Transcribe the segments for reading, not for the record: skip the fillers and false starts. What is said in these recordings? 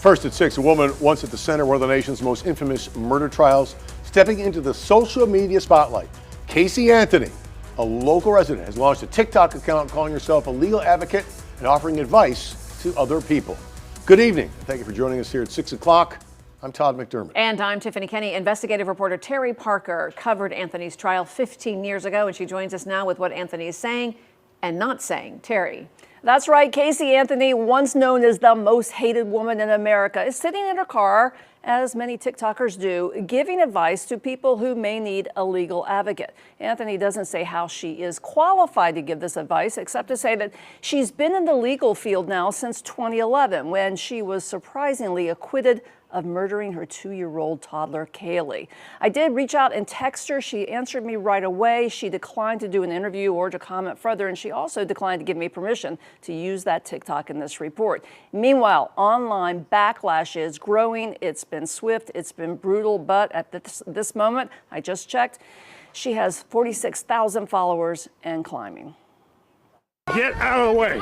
First at 6, a woman once at the center of one of the nation's most infamous murder trials, stepping into the social media spotlight. Casey Anthony, a local resident, has launched a TikTok account calling herself a legal advocate and offering advice to other people. Good evening. Thank you for joining us here at 6 o'clock. I'm Todd McDermott. And I'm Tiffany Kenny. Investigative reporter Terry Parker covered Anthony's trial 15 years ago, and she joins us now with what Anthony is saying and not saying. Terry. That's right. Casey Anthony, once known as the most hated woman in America, is sitting in her car, as many TikTokers do, giving advice to people who may need a legal advocate. Anthony doesn't say how she is qualified to give this advice, except to say that she's been in the legal field now since 2011, when she was surprisingly acquitted of murdering her 2-year-old toddler, Kaylee. I did reach out and text her. She answered me right away. She declined to do an interview or to comment further, and she also declined to give me permission to use that TikTok in this report. Meanwhile, online backlash is growing. It's been swift, it's been brutal, but at this moment, I just checked, she has 46,000 followers and climbing. Get out of the way.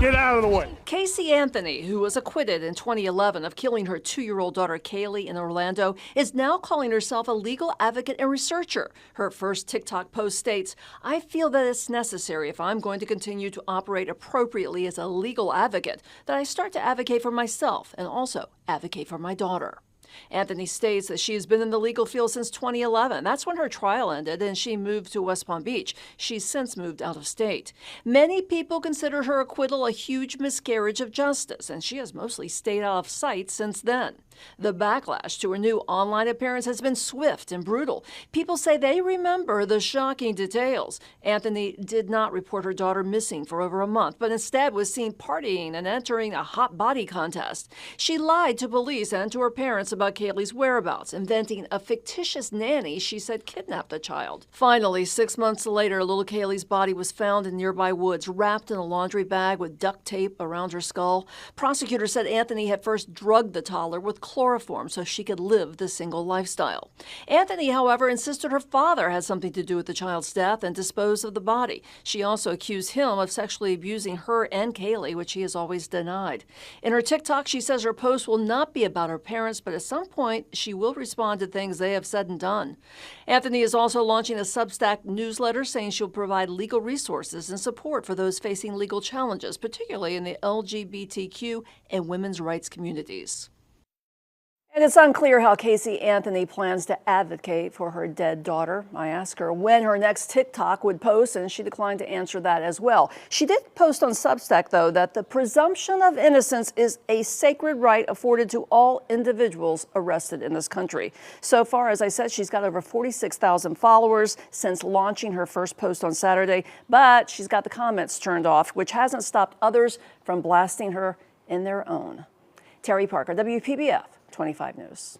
Get out of the way. Casey Anthony, who was acquitted in 2011 of killing her 2-year-old daughter Kaylee in Orlando, is now calling herself a legal advocate and researcher. Her first TikTok post states, "I feel that it's necessary, if I'm going to continue to operate appropriately as a legal advocate, that I start to advocate for myself and also advocate for my daughter." Anthony states that she has been in the legal field since 2011. That's when her trial ended and she moved to West Palm Beach. She's since moved out of state. Many people consider her acquittal a huge miscarriage of justice, and she has mostly stayed out of sight since then. The backlash to her new online appearance has been swift and brutal. People say they remember the shocking details. Anthony did not report her daughter missing for over a month, but instead was seen partying and entering a hot body contest. She lied to police and to her parents about Kaylee's whereabouts, inventing a fictitious nanny she said kidnapped the child. Finally, 6 months later, little Kaylee's body was found in nearby woods, wrapped in a laundry bag with duct tape around her skull. Prosecutors said Anthony had first drugged the toddler with chloroform so she could live the single lifestyle. Anthony, however, insisted her father had something to do with the child's death and disposed of the body. She also accused him of sexually abusing her and Kaylee, which he has always denied. In her TikTok, she says her post will not be about her parents, but at some point she will respond to things they have said and done. Anthony is also launching a Substack newsletter saying she'll provide legal resources and support for those facing legal challenges, particularly in the LGBTQ and women's rights communities. And it's unclear how Casey Anthony plans to advocate for her dead daughter. I asked her when her next TikTok would post, and she declined to answer that as well. She did post on Substack, though, that the presumption of innocence is a sacred right afforded to all individuals arrested in this country. So far, as I said, she's got over 46,000 followers since launching her first post on Saturday, but she's got the comments turned off, which hasn't stopped others from blasting her in their own. Terry Parker, WPBF 25 News.